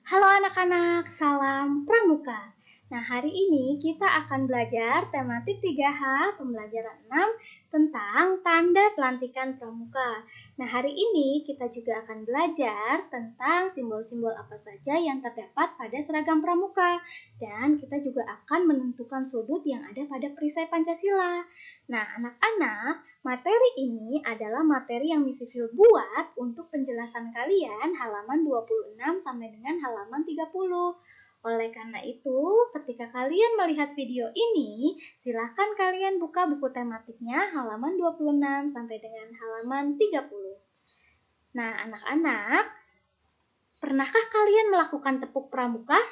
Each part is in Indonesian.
Halo anak-anak, salam pramuka. Nah, hari ini kita akan belajar tematik 3H pembelajaran 6 tentang tanda pelantikan pramuka. Nah, hari ini kita juga akan belajar tentang simbol-simbol apa saja yang terdapat pada seragam pramuka. Dan kita juga akan menentukan sudut yang ada pada perisai Pancasila. Nah, anak-anak, materi ini adalah materi yang Miss Sisil buat untuk penjelasan kalian halaman 26 sampai dengan halaman 30. Oleh karena itu, ketika kalian melihat video ini, silakan kalian buka buku tematiknya halaman 26 sampai dengan halaman 30. Nah, anak-anak, pernahkah kalian melakukan tepuk pramuka?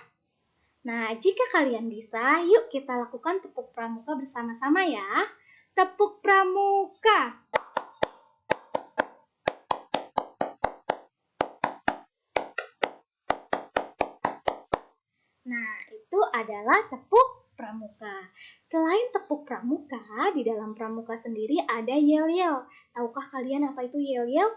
Nah, jika kalian bisa, yuk kita lakukan tepuk pramuka bersama-sama ya. Tepuk pramuka. Nah, itu adalah tepuk pramuka. Selain tepuk pramuka, di dalam pramuka sendiri ada yel-yel. Tahukah kalian apa itu yel-yel?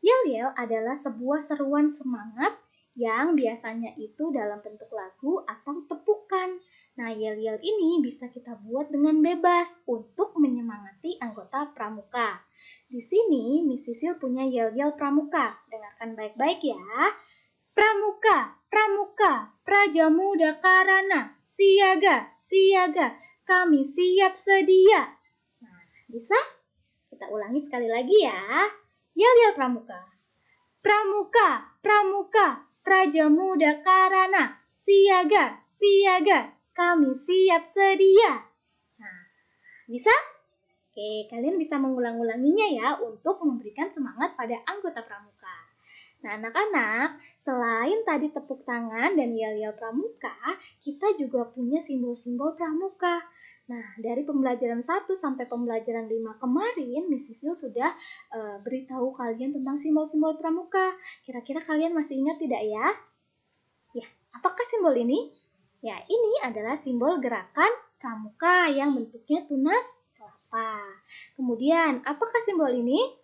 Yel-yel adalah sebuah seruan semangat yang biasanya itu dalam bentuk lagu atau tepukan. Nah, yel-yel ini bisa kita buat dengan bebas untuk menyemangati anggota pramuka. Di sini, Miss Sisil punya yel-yel pramuka. Dengarkan baik-baik ya. Pramuka, pramuka, prajamuda karana, siaga, siaga, kami siap sedia. Nah, bisa? Kita ulangi sekali lagi ya. Yel-yel pramuka. Pramuka, pramuka, prajamuda karana, siaga, siaga, kami siap sedia. Nah, bisa? Oke, kalian bisa mengulang-ulanginya ya untuk memberikan semangat pada anggota pramuka. Nah, anak-anak, selain tadi tepuk tangan dan yel-yel pramuka, kita juga punya simbol-simbol pramuka. Nah, dari pembelajaran 1 sampai pembelajaran 5 kemarin, Miss Sisil sudah beritahu kalian tentang simbol-simbol pramuka. Kira-kira kalian masih ingat tidak ya? Ya, apakah simbol ini? Ya, ini adalah simbol gerakan pramuka yang bentuknya tunas kelapa. Kemudian, apakah simbol ini?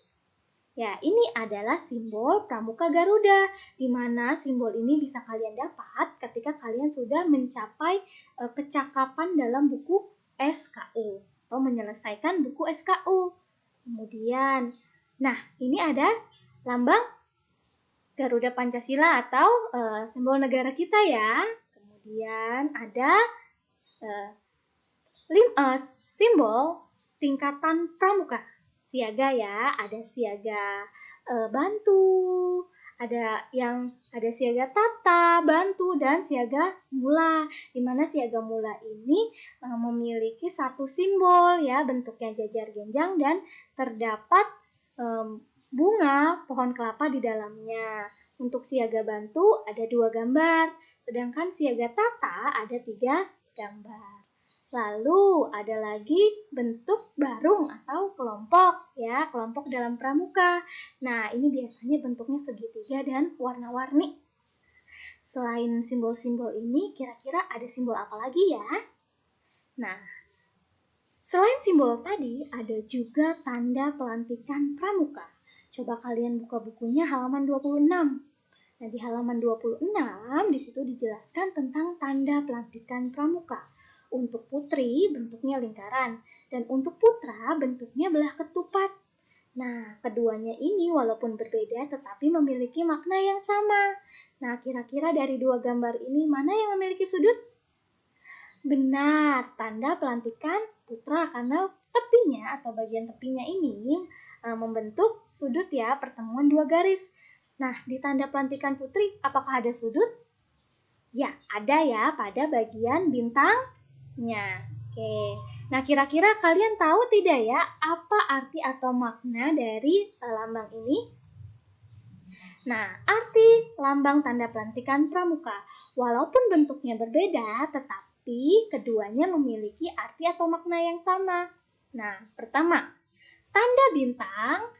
Ya, ini adalah simbol Pramuka Garuda, di mana simbol ini bisa kalian dapat ketika kalian sudah mencapai kecakapan dalam buku SKU atau menyelesaikan buku SKU. Kemudian, nah ini ada lambang Garuda Pancasila atau simbol negara kita ya. Kemudian ada simbol tingkatan pramuka. Siaga ya, ada siaga bantu, ada siaga tata, bantu, dan siaga mula. Di mana siaga mula ini memiliki satu simbol ya, bentuknya jajar genjang dan terdapat bunga pohon kelapa di dalamnya. Untuk siaga bantu ada 2 gambar, sedangkan siaga tata ada 3 gambar. Lalu ada lagi bentuk barung atau kelompok ya, kelompok dalam pramuka. Nah, ini biasanya bentuknya segitiga dan warna-warni. Selain simbol-simbol ini, kira-kira ada simbol apa lagi ya? Nah, selain simbol tadi, ada juga tanda pelantikan pramuka. Coba kalian buka bukunya halaman 26. Nah, di halaman 26 di situ dijelaskan tentang tanda pelantikan pramuka. Untuk putri bentuknya lingkaran, dan untuk putra bentuknya belah ketupat. Nah, keduanya ini walaupun berbeda tetapi memiliki makna yang sama. Nah, kira-kira dari 2 gambar ini mana yang memiliki sudut? Benar, tanda pelantikan putra karena tepinya atau bagian tepinya ini membentuk sudut ya, pertemuan 2 garis. Nah, di tanda pelantikan putri apakah ada sudut? Ya, ada ya pada bagian bintang. Oke. Nah, kira-kira kalian tahu tidak ya apa arti atau makna dari lambang ini? Nah, arti lambang tanda pelantikan pramuka, walaupun bentuknya berbeda, tetapi keduanya memiliki arti atau makna yang sama. Nah, pertama, tanda bintang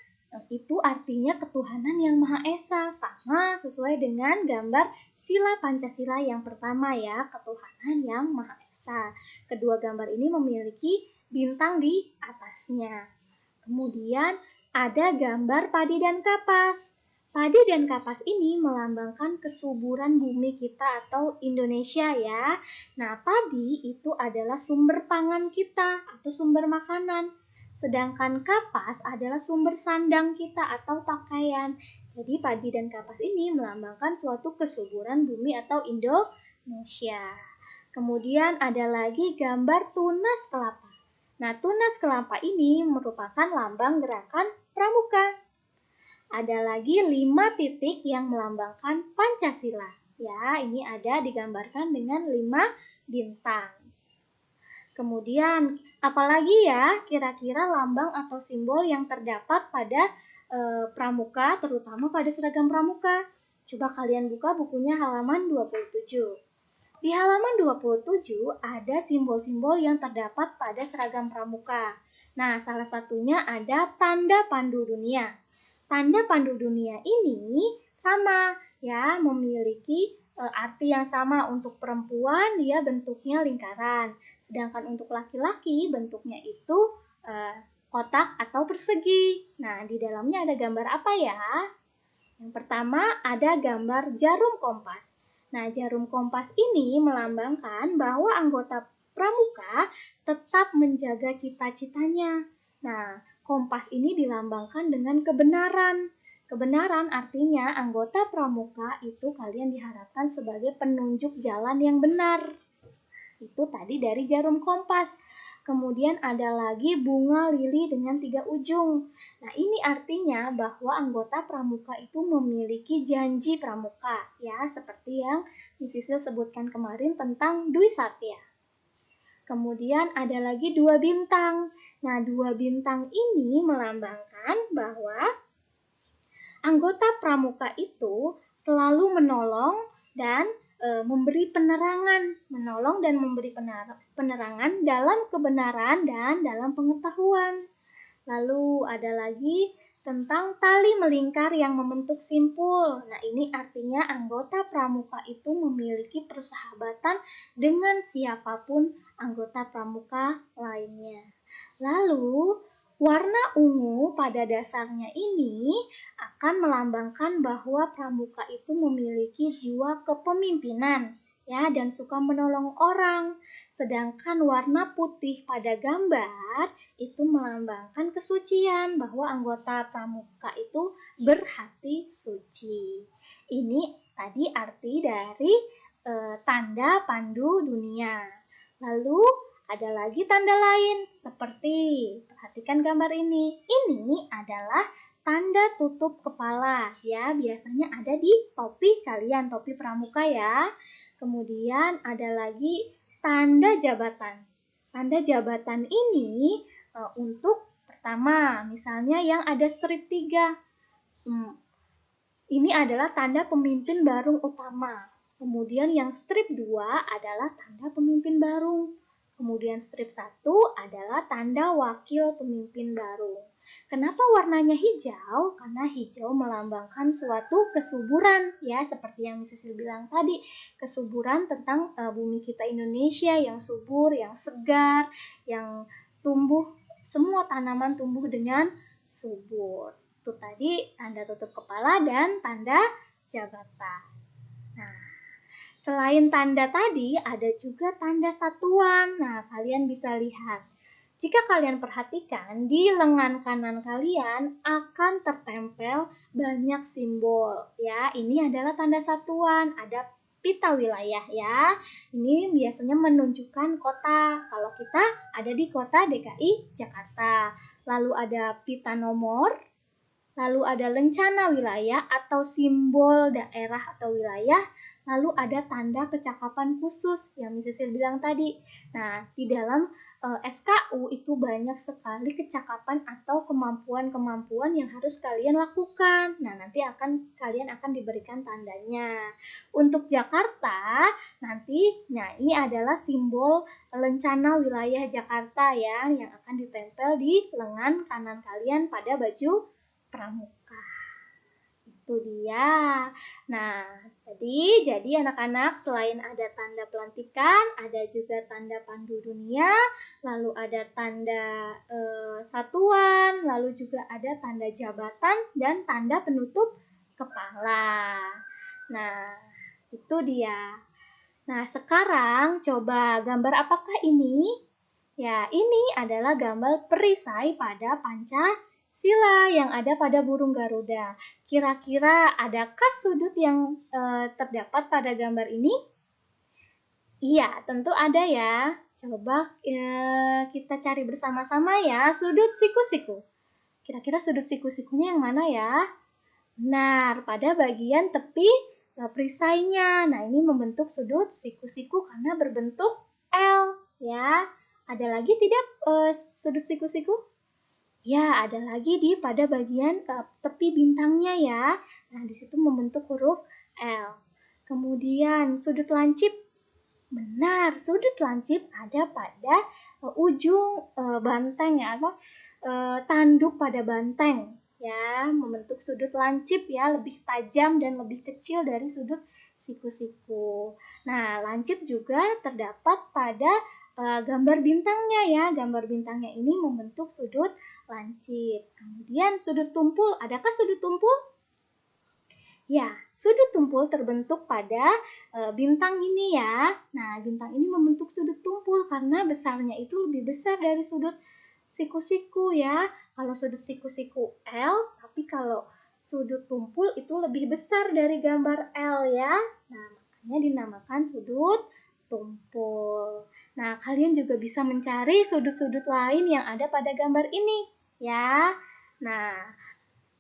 itu artinya ketuhanan yang Maha Esa, sama sesuai dengan gambar sila Pancasila yang pertama ya, ketuhanan yang Maha Esa. Kedua gambar ini memiliki bintang di atasnya. Kemudian ada gambar padi dan kapas. Padi dan kapas ini melambangkan kesuburan bumi kita atau Indonesia ya. Nah, padi itu adalah sumber pangan kita atau sumber makanan. Sedangkan kapas adalah sumber sandang kita atau pakaian. Jadi padi dan kapas ini melambangkan suatu kesuburan bumi atau Indonesia. Kemudian ada lagi gambar tunas kelapa. Nah, tunas kelapa ini merupakan lambang gerakan pramuka. Ada lagi 5 titik yang melambangkan Pancasila. Ya, ini ada digambarkan dengan 5 bintang. Kemudian, apalagi ya kira-kira lambang atau simbol yang terdapat pada pramuka, terutama pada seragam pramuka? Coba kalian buka bukunya halaman 27. Di halaman 27 ada simbol-simbol yang terdapat pada seragam pramuka. Nah, salah satunya ada tanda pandu dunia. Tanda pandu dunia ini sama ya, memiliki arti yang sama. Untuk perempuan dia bentuknya lingkaran, sedangkan untuk laki-laki bentuknya itu kotak atau persegi. Nah, di dalamnya ada gambar apa ya? Yang pertama ada gambar jarum kompas. Nah, jarum kompas ini melambangkan bahwa anggota pramuka tetap menjaga cita-citanya. Nah, kompas ini dilambangkan dengan kebenaran. Kebenaran artinya anggota pramuka itu kalian diharapkan sebagai penunjuk jalan yang benar. Itu tadi dari jarum kompas. Kemudian ada lagi bunga lili dengan 3 ujung. Nah, ini artinya bahwa anggota pramuka itu memiliki janji pramuka, ya, seperti yang Miss Sisil sebutkan kemarin tentang Dwi Satya. Kemudian ada lagi 2 bintang. Nah, 2 bintang ini melambangkan bahwa anggota pramuka itu selalu menolong dan memberi penerangan, menolong dan memberi penerangan dalam kebenaran dan dalam pengetahuan. Lalu ada lagi tentang tali melingkar yang membentuk simpul. Nah, ini artinya anggota pramuka itu memiliki persahabatan dengan siapapun anggota pramuka lainnya. Lalu warna ungu pada dasarnya ini akan melambangkan bahwa pramuka itu memiliki jiwa kepemimpinan, ya, dan suka menolong orang. Sedangkan warna putih pada gambar itu melambangkan kesucian, bahwa anggota pramuka itu berhati suci. Ini tadi arti dari tanda pandu dunia. Lalu ada lagi tanda lain seperti, perhatikan gambar ini. Ini adalah tanda tutup kepala, ya, biasanya ada di topi kalian, topi pramuka ya. Kemudian ada lagi tanda jabatan. Tanda jabatan ini untuk pertama, misalnya yang ada strip 3. Ini adalah tanda pemimpin baru utama. Kemudian yang strip 2 adalah tanda pemimpin baru. Kemudian strip 1 adalah tanda wakil pemimpin baru. Kenapa warnanya hijau? Karena hijau melambangkan suatu kesuburan, ya, seperti yang Miss Sisil bilang tadi, kesuburan tentang bumi kita Indonesia yang subur, yang segar, yang tumbuh, semua tanaman tumbuh dengan subur. Itu tadi tanda tutup kepala dan tanda jabatan. Nah, selain tanda tadi, ada juga tanda satuan. Nah, kalian bisa lihat. Jika kalian perhatikan, di lengan kanan kalian akan tertempel banyak simbol. Ya, ini adalah tanda satuan. Ada pita wilayah ya. Ini biasanya menunjukkan kota. Kalau kita ada di kota DKI Jakarta. Lalu ada pita nomor. Lalu ada lencana wilayah atau simbol daerah atau wilayah. Lalu ada tanda kecakapan khusus yang Miss Sisil bilang tadi. Nah, di dalam SKU itu banyak sekali kecakapan atau kemampuan-kemampuan yang harus kalian lakukan. Nah, nanti kalian akan diberikan tandanya. Untuk Jakarta, nanti, nah ini adalah simbol lencana wilayah Jakarta ya, yang akan ditempel di lengan kanan kalian pada baju pramuka. Itu dia. Nah, jadi anak-anak, selain ada tanda pelantikan, ada juga tanda pandu dunia, lalu ada tanda satuan, lalu juga ada tanda jabatan dan tanda penutup kepala. Nah, itu dia. Nah, sekarang coba gambar apakah ini? Ya, ini adalah gambar perisai pada Pancasila yang ada pada burung Garuda. Kira-kira adakah sudut yang terdapat pada gambar ini? Iya, tentu ada ya. Coba kita cari bersama-sama ya, sudut siku-siku. Kira-kira sudut siku-sikunya yang mana ya? Benar, pada bagian tepi perisainya. Nah, ini membentuk sudut siku-siku karena berbentuk L ya. Ada lagi tidak sudut siku-siku? Ya, ada lagi pada bagian tepi bintangnya ya. Nah, di situ membentuk huruf L. Kemudian sudut lancip. Benar, sudut lancip ada pada ujung banteng ya, tanduk pada banteng ya, membentuk sudut lancip ya, lebih tajam dan lebih kecil dari sudut siku-siku. Nah, lancip juga terdapat pada gambar bintangnya ya. Gambar bintangnya ini membentuk sudut lancip. Kemudian sudut tumpul, adakah sudut tumpul? Ya, sudut tumpul terbentuk pada bintang ini ya. Nah, bintang ini membentuk sudut tumpul karena besarnya itu lebih besar dari sudut siku-siku ya. Kalau sudut siku-siku L, tapi kalau sudut tumpul itu lebih besar dari gambar L ya. Nah, makanya dinamakan sudut tumpul. Nah, kalian juga bisa mencari sudut-sudut lain yang ada pada gambar ini ya. Nah,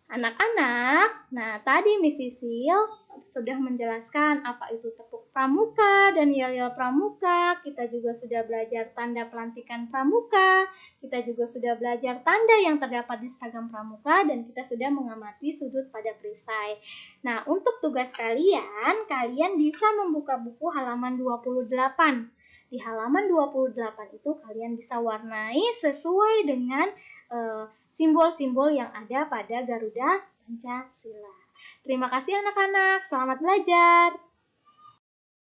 anak-anak, tadi Miss Sisil sudah menjelaskan apa itu tepuk pramuka dan yel-yel pramuka. Kita juga sudah belajar tanda pelantikan pramuka. Kita juga sudah belajar tanda yang terdapat di seragam pramuka dan kita sudah mengamati sudut pada perisai. Nah, untuk tugas kalian bisa membuka buku halaman 28. Di halaman 28 itu kalian bisa warnai sesuai dengan simbol-simbol yang ada pada Garuda Pancasila. Terima kasih anak-anak, selamat belajar.